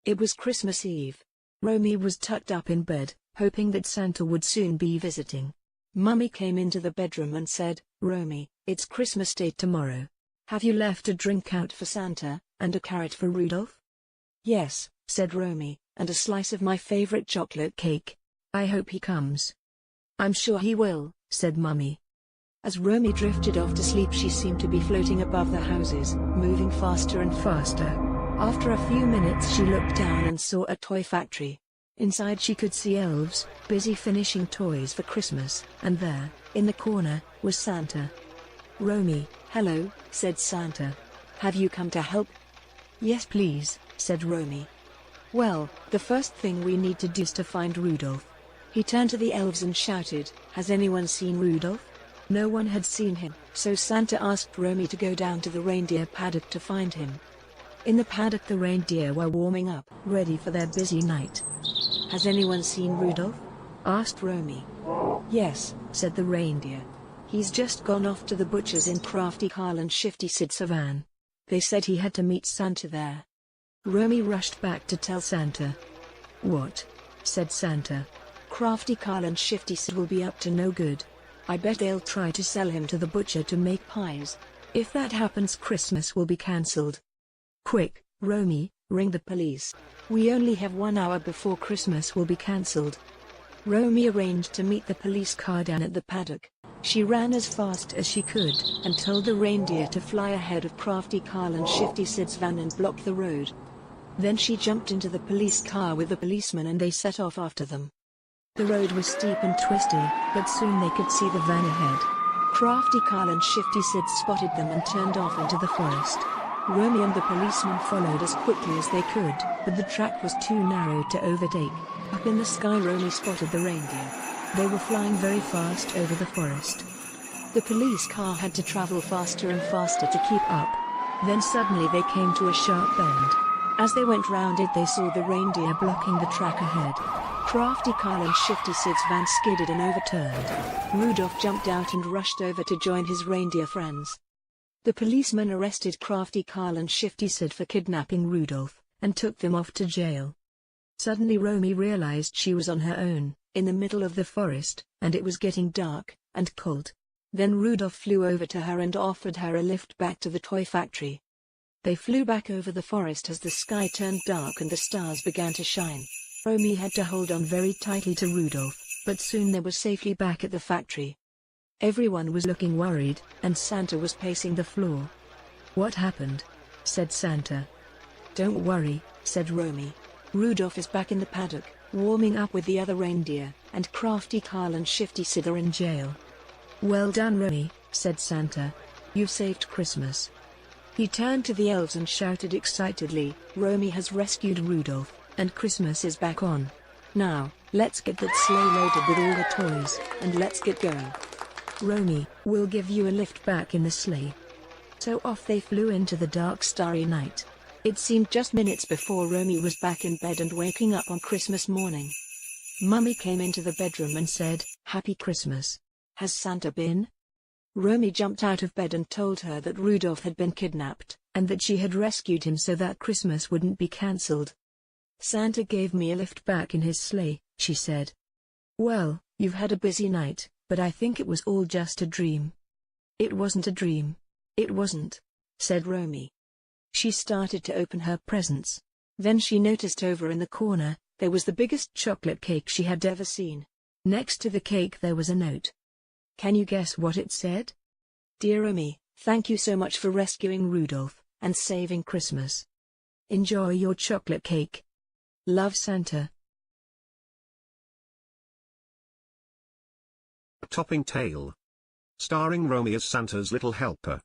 It was Christmas Eve. Romy was tucked up in bed, hoping that Santa would soon be visiting. Mummy came into the bedroom and said, "Romy, it's Christmas Day tomorrow. Have you left a drink out for Santa, and a carrot for Rudolph?" "Yes," said Romy, "and a slice of my favorite chocolate cake. I hope he comes." "I'm sure he will," said Mummy. As Romy drifted off to sleep, she seemed to be floating above the houses, moving faster and faster. After a few minutes she looked down and saw a toy factory. Inside she could see elves, busy finishing toys for Christmas, and there, in the corner, was Santa. "Romy, hello," said Santa. "Have you come to help?" "Yes please," said Romy. "Well, the first thing we need to do is to find Rudolph." He turned to the elves and shouted, "Has anyone seen Rudolph?" No one had seen him, so Santa asked Romy to go down to the reindeer paddock to find him. In the paddock the reindeer were warming up, ready for their busy night. "Has anyone seen Rudolph?" asked Romy. "Yes," said the reindeer. "He's just gone off to the butcher's in Crafty Carl and Shifty Sid's van. They said he had to meet Santa there." Romy rushed back to tell Santa. "What?" said Santa. "Crafty Carl and Shifty Sid will be up to no good. I bet they'll try to sell him to the butcher to make pies. If that happens, Christmas will be cancelled. Quick, Romy, ring the police. We only have 1 hour before Christmas will be cancelled." Romy arranged to meet the police car down at the paddock. She ran as fast as she could, and told the reindeer to fly ahead of Crafty Carl and Shifty Sid's van and block the road. Then she jumped into the police car with the policeman and they set off after them. The road was steep and twisty, but soon they could see the van ahead. Crafty Carl and Shifty Sid spotted them and turned off into the forest. Romy and the policeman followed as quickly as they could, but the track was too narrow to overtake. Up in the sky Romy spotted the reindeer. They were flying very fast over the forest. The police car had to travel faster and faster to keep up. Then suddenly they came to a sharp bend. As they went round it they saw the reindeer blocking the track ahead. Crafty Carl and Shifty Sid's van skidded and overturned. Rudolph jumped out and rushed over to join his reindeer friends. The policeman arrested Crafty Carl and Shifty Sid for kidnapping Rudolph, and took them off to jail. Suddenly Romy realized she was on her own, in the middle of the forest, and it was getting dark and cold. Then Rudolph flew over to her and offered her a lift back to the toy factory. They flew back over the forest as the sky turned dark and the stars began to shine. Romy had to hold on very tightly to Rudolph, but soon they were safely back at the factory. Everyone was looking worried, and Santa was pacing the floor. "What happened?" said Santa. "Don't worry," said Romy. "Rudolph is back in the paddock, warming up with the other reindeer, and Crafty Carl and Shifty Sid are in jail." "Well done, Romy," said Santa. "You've saved Christmas." He turned to the elves and shouted excitedly, "Romy has rescued Rudolph, and Christmas is back on. Now, let's get that sleigh loaded with all the toys, and let's get going. Romy, we'll give you a lift back in the sleigh." So off they flew into the dark starry night. It seemed just minutes before Romy was back in bed and waking up on Christmas morning. Mummy came into the bedroom and said, "Happy Christmas. Has Santa been?" Romy jumped out of bed and told her that Rudolph had been kidnapped, and that she had rescued him so that Christmas wouldn't be cancelled. "Santa gave me a lift back in his sleigh," she said. "Well, you've had a busy night, but I think it was all just a dream." "It wasn't a dream. It wasn't," said Romy. She started to open her presents. Then she noticed over in the corner, there was the biggest chocolate cake she had ever seen. Next to the cake there was a note. Can you guess what it said? "Dear Romy, thank you so much for rescuing Rudolph, and saving Christmas. Enjoy your chocolate cake. Love, Santa." A Topping Tale. Starring Romy as Santa's little helper.